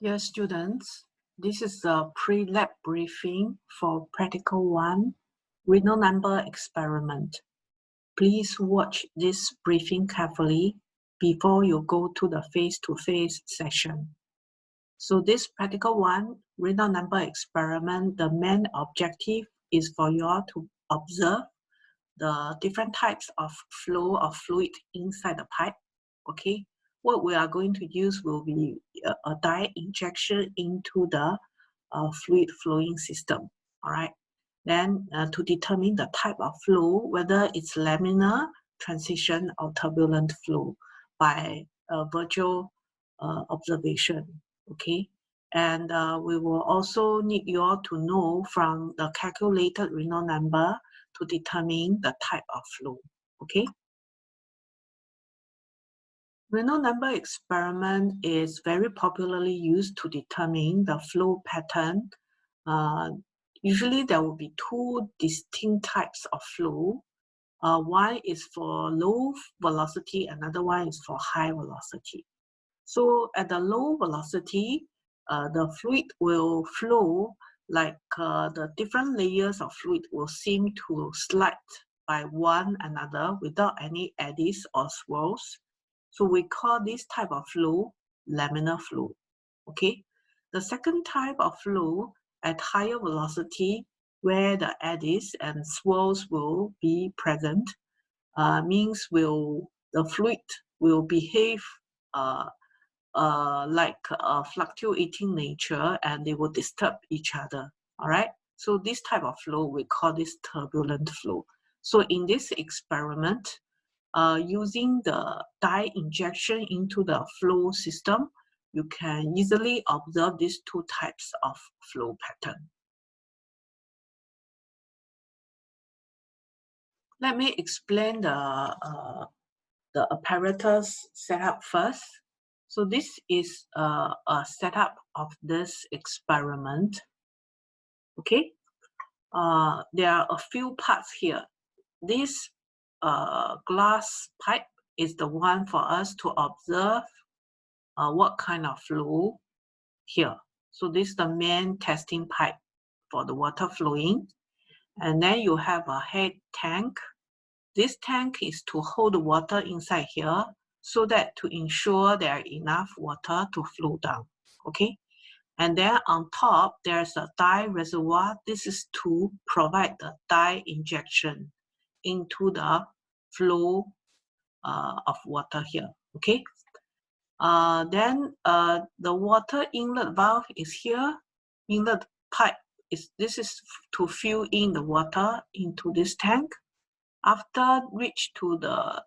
Dear students, this is a pre-lab briefing for Practical 1, Reynolds number experiment. Please watch this briefing carefully before you go to the face-to-face session. So this Practical 1, Reynolds number experiment, the main objective is for you all to observe the different types of flow of fluid inside the pipe, okay? What we are going to use will be a dye injection into the fluid flowing system, all right? Then to determine the type of flow, whether it's laminar, transition, or turbulent flow by virtual observation, okay? And we will also need you all to know from the calculated Reynolds number to determine the type of flow, okay? Reynolds number experiment is very popularly used to determine the flow pattern. Usually there will be two distinct types of flow. One is for low velocity, another one is for high velocity. So at the low velocity, the fluid will flow like the different layers of fluid will seem to slide by one another without any eddies or swirls. So we call this type of flow laminar flow, okay? The second type of flow at higher velocity where the eddies and swirls will be present means the fluid will behave like a fluctuating nature and they will disturb each other, all right? So this type of flow, we call this turbulent flow. So in this experiment, using the dye injection into the flow system, you can easily observe these two types of flow pattern. Let me explain the apparatus setup first. So this is a setup of this experiment. Okay, there are a few parts here. This glass pipe is the one for us to observe what kind of flow here. So this is the main testing pipe for the water flowing. And then you have a head tank. This tank is to hold the water inside here so that to ensure there are enough water to flow down, okay? And then on top, there's a dye reservoir. This is to provide the dye injection into the flow of water here, okay? Then the water inlet valve is here. Inlet pipe this is to fill in the water into this tank. After reach to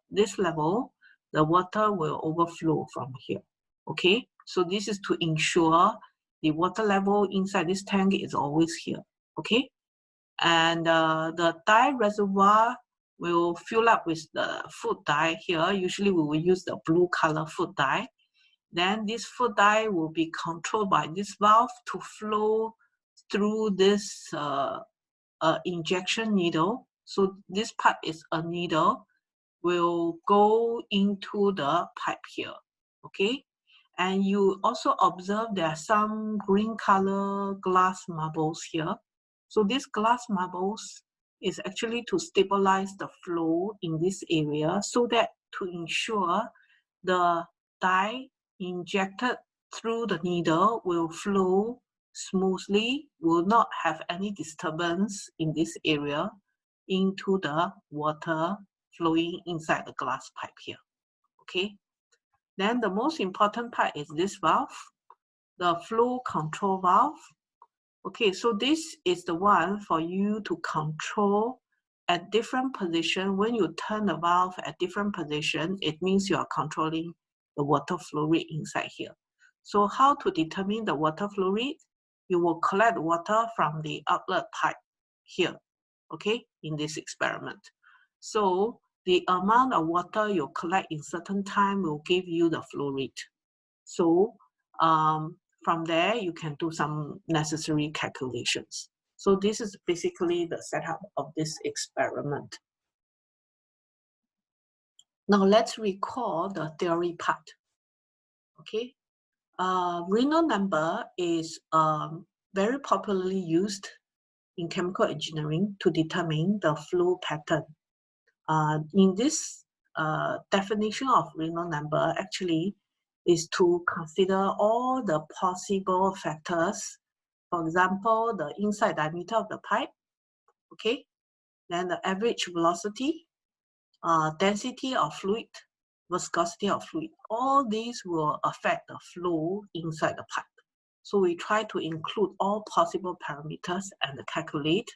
this level, the water will overflow from here. Okay, so this is to ensure the water level inside this tank is always here. Okay, and the dye reservoir will fill up with the food dye here. Usually we will use the blue color food dye. Then this food dye will be controlled by this valve to flow through this injection needle. So this part is a needle, will go into the pipe here, okay? And you also observe there are some green color glass marbles here. So these glass marbles is actually to stabilize the flow in this area so that to ensure the dye injected through the needle will flow smoothly, will not have any disturbance in this area into the water flowing inside the glass pipe here, okay? Then the most important part is this valve, the flow control valve. Okay, so this is the one for you to control at different position. When you turn the valve at different position, it means you are controlling the water flow rate inside here. So how to determine the water flow rate? You will collect water from the outlet pipe here, okay, in this experiment. So the amount of water you collect in certain time will give you the flow rate. So from there, you can do some necessary calculations. So this is basically the setup of this experiment. Now let's recall the theory part. Okay, Reynolds number is very popularly used in chemical engineering to determine the flow pattern. In this definition of Reynolds number actually is to consider all the possible factors. For example, the inside diameter of the pipe, okay? Then the average velocity, density of fluid, viscosity of fluid. All these will affect the flow inside the pipe. So we try to include all possible parameters and calculate.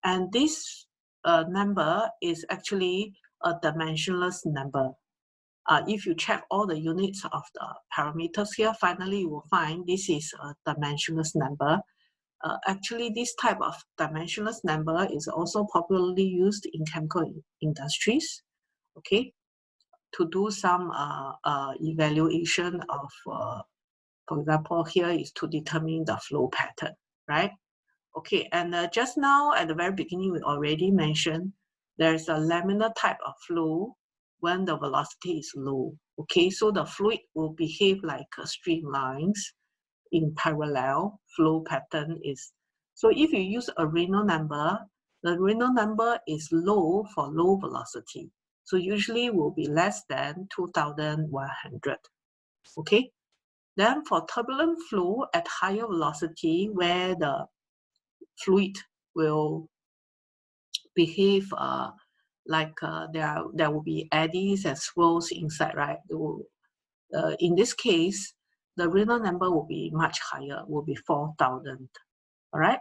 And this number is actually a dimensionless number. If you check all the units of the parameters here, finally you will find this is a dimensionless number. Actually, this type of dimensionless number is also popularly used in chemical industries, okay, to do some evaluation of, for example, here is to determine the flow pattern, right? Okay, and just now at the very beginning, we already mentioned there's a laminar type of flow when the velocity is low. Okay, so the fluid will behave like streamlines in parallel. Flow pattern is, so if you use a Reynolds number, the Reynolds number is low for low velocity. So usually will be less than 2,100. Okay, then for turbulent flow at higher velocity where the fluid will behave like there will be eddies and swirls inside, right? In this case, the Reynolds number will be much higher, will be 4,000, all right?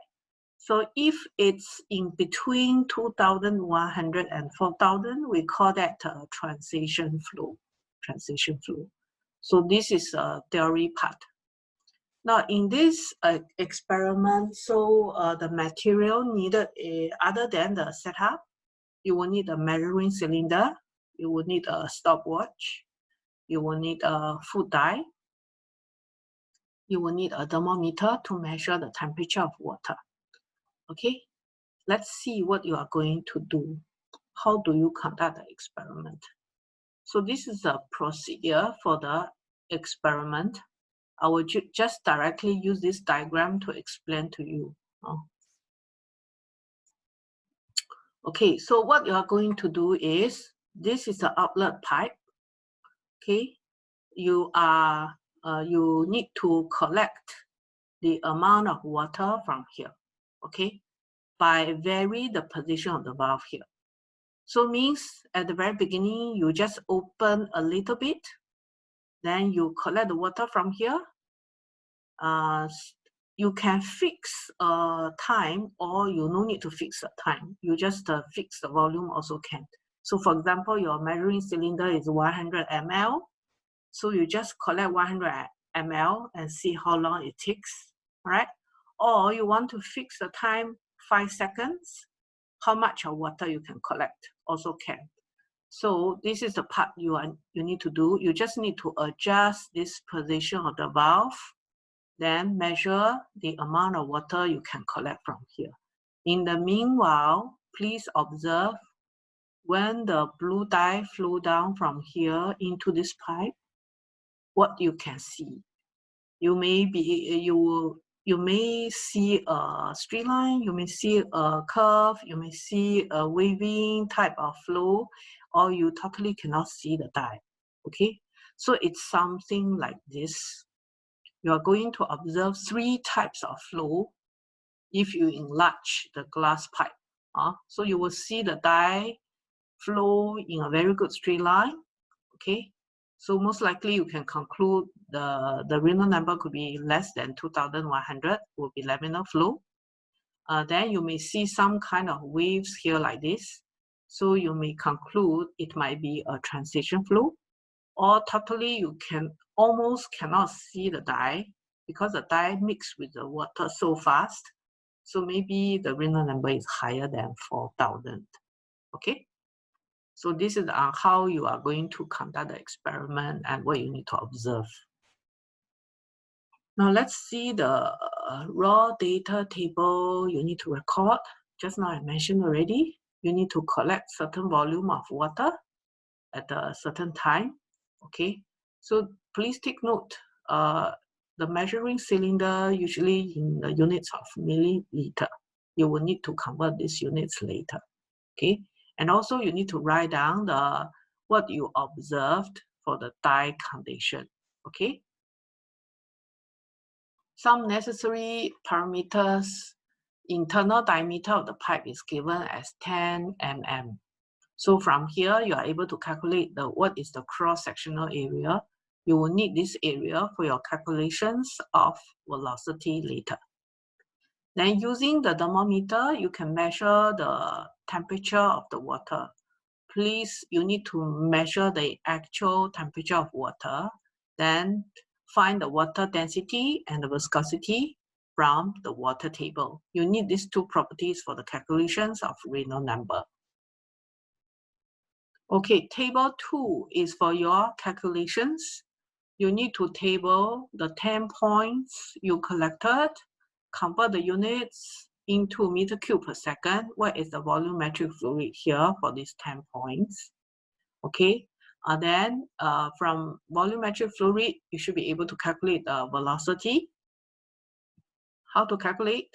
So if it's in between 2,100 and 4,000, we call that transition flow, So this is a theory part. Now in this experiment, so the material needed, other than the setup, you will need a measuring cylinder, you will need a stopwatch, you will need a food dye, you will need a thermometer to measure the temperature of water. Okay, let's see what you are going to do. How do you conduct the experiment? So this is a procedure for the experiment. I will just directly use this diagram to explain to you. Okay, so what you are going to do is, this is the outlet pipe. Okay, you need to collect the amount of water from here. Okay, by vary the position of the valve here. So means at the very beginning, you just open a little bit, then you collect the water from here. You can fix a time, or you no need to fix a time. You just fix the volume also can. So for example, your measuring cylinder is 100 ml. So you just collect 100 ml and see how long it takes, right? Or you want to fix the time 5 seconds, how much of water you can collect also can. So this is the part you need to do. You just need to adjust this position of the valve, then measure the amount of water you can collect from here. In the meanwhile, please observe when the blue dye flow down from here into this pipe, what you can see. You may see a straight line, you may see a curve, you may see a waving type of flow, or you totally cannot see the dye. Okay, so it's something like this. You are going to observe 3 types of flow if you enlarge the glass pipe. So you will see the dye flow in a very good straight line. Okay, so most likely you can conclude the Reynolds number could be less than 2,100, will be laminar flow. Then you may see some kind of waves here like this. So you may conclude it might be a transition flow, or totally you can almost cannot see the dye because the dye mixed with the water so fast. So maybe the Reynolds number is higher than 4,000. Okay. So this is how you are going to conduct the experiment and what you need to observe. Now let's see the raw data table you need to record. Just now I mentioned already, you need to collect certain volume of water at a certain time. Okay, so please take note, the measuring cylinder usually in the units of milliliter. You will need to convert these units later, okay? And also you need to write down what you observed for the die condition, okay? Some necessary parameters. Internal diameter of the pipe is given as 10 mm. So from here, you are able to calculate what is the cross-sectional area. You will need this area for your calculations of velocity later. Then using the thermometer, you can measure the temperature of the water. Please, you need to measure the actual temperature of water, then find the water density and the viscosity from the water table. You need these two properties for the calculations of Reynolds number. Okay, table 2 is for your calculations. You need to table the 10 points you collected, convert the units into meter cube per second. What is the volumetric fluid here for these 10 points? Okay, then from volumetric fluid, you should be able to calculate the velocity. How to calculate?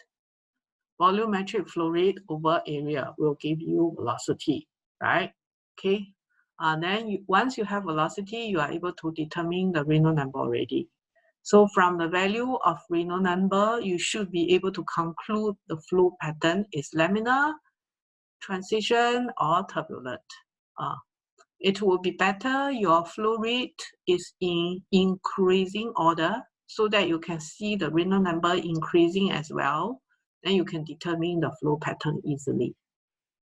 Volumetric fluid over area will give you velocity, right? Okay, then once you have velocity, you are able to determine the Reynolds number already. So from the value of Reynolds number, you should be able to conclude the flow pattern is laminar, transition, or turbulent. It will be better your flow rate is in increasing order so that you can see the Reynolds number increasing as well. Then you can determine the flow pattern easily.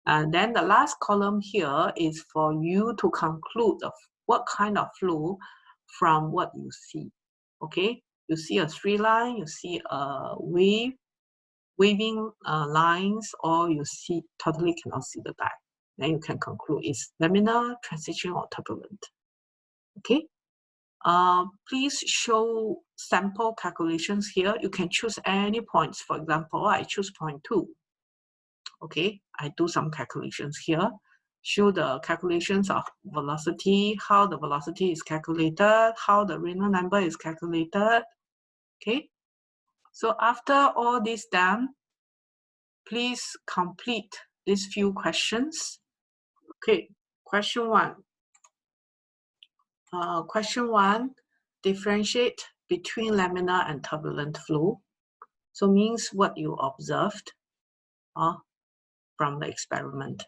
And then the last column here is for you to conclude what kind of flow from what you see. Okay, you see a straight line, you see a waving lines, or you see totally cannot see the die. Then you can conclude it's laminar, transition, or turbulent. Okay. Please show sample calculations here. You can choose any points. For example, I choose point 2. Okay, I do some calculations here. Show the calculations of velocity, how the velocity is calculated, how the Reynolds number is calculated. Okay, so after all this done, please complete these few questions. Okay, question 1. Question 1, differentiate between laminar and turbulent flow. So means what you observed from the experiment.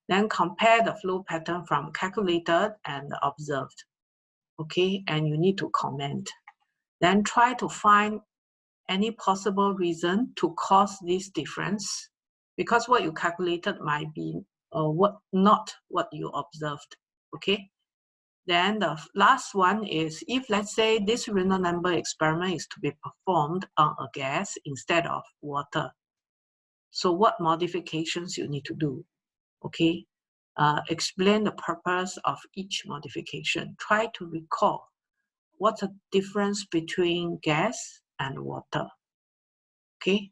Then compare the flow pattern from calculated and observed. Okay, and you need to comment. Then try to find any possible reason to cause this difference, because what you calculated might be not what you observed. Okay. Then the last one is, if let's say this Reynolds number experiment is to be performed on a gas instead of water, so what modifications you need to do? Okay, explain the purpose of each modification. Try to recall what's the difference between gas and water. Okay,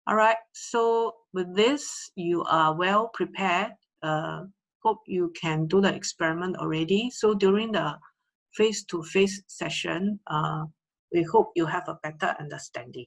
all right, so with this, you are well prepared. Hope you can do the experiment already. So during the face-to-face session, we hope you have a better understanding.